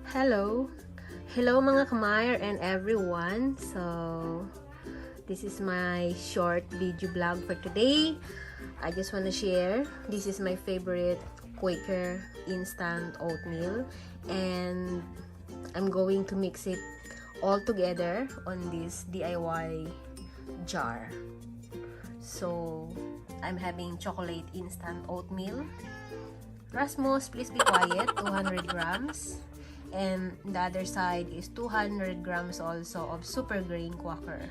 Hello mga kamyr and everyone. So this is my short video blog for today. I just want to share, this is my favorite Quaker instant oatmeal, and I'm going to mix it all together on this DIY jar. So I'm having chocolate instant oatmeal. Rasmus, please be quiet. 200 grams. And the other side is 200 grams also of super grain Quaker.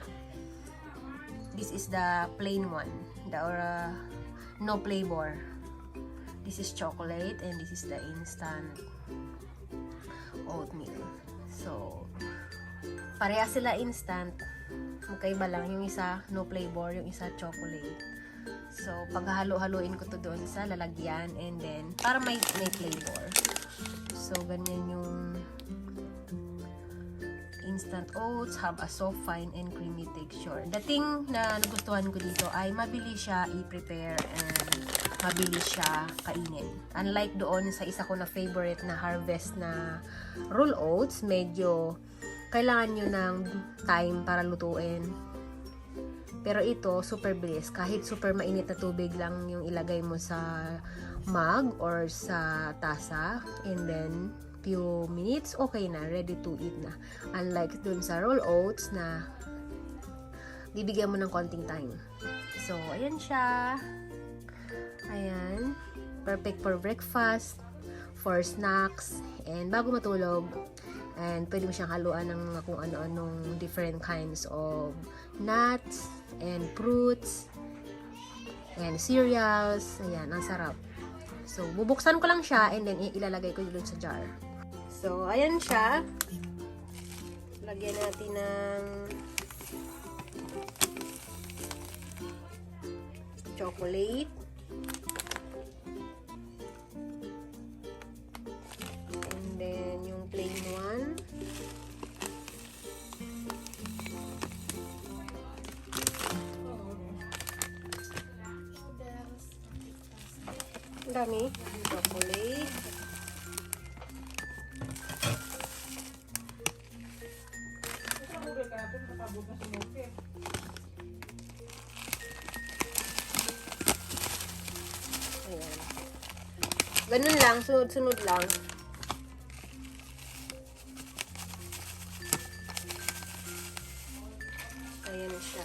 This is the plain one, the no flavor. This is chocolate and this is the instant oatmeal. So pareha sila instant, magkaiba lang, yung isa no flavor, yung isa chocolate. So paghalo-haluin ko to doon sa lalagyan, and then para may flavor. So ganyan yung instant oats, have a soft, fine, and creamy texture. The thing na nagustuhan ko dito ay mabilis siya i-prepare and mabilis siya kainin. Unlike doon sa isa ko na favorite na harvest na roll oats, medyo kailangan nyo ng time para lutuin. Pero ito, super bilis. Kahit super mainit na tubig lang yung ilagay mo sa mug or sa tasa, and then few minutes, okay na, ready to eat na. Unlike dun sa roll oats na bibigyan mo ng konting time. So, ayan siya. Ayan. Perfect for breakfast, for snacks, and bago matulog. And pwede mo siyang haluan ng mga kung ano-anong different kinds of nuts and fruits and cereals. Ayan, ang sarap. So, bubuksan ko lang siya and then ilalagay ko dun sa jar. So, ayan siya. Lagyan natin ng chocolate. And then, yung plain one. Ang dami. Chocolate. Ayan. Ganun lang, sunod-sunod lang. Ayan siya.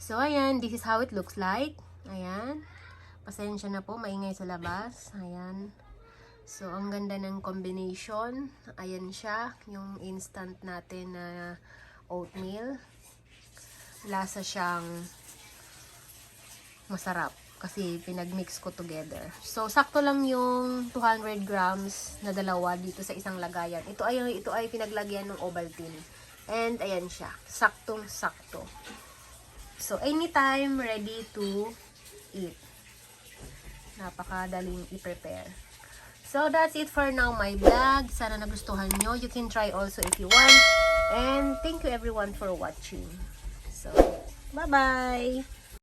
So, ayan, this is how it looks like. Ayan. Pasensya na po, maingay sa labas. Ayan. So, ang ganda ng combination. Ayan siya, yung instant natin na oatmeal. Lasa siyang masarap kasi pinagmix ko together. So, sakto lang yung 200 grams na dalawa dito sa isang lagayan. Ito ay pinaglagyan ng Ovaltine. And ayan siya, saktong-sakto. So, anytime ready to eat. Napakadaling i-prepare. So, that's it for now, my vlog. Sana nagustuhan nyo. You can try also if you want. And thank you everyone for watching. So, bye-bye!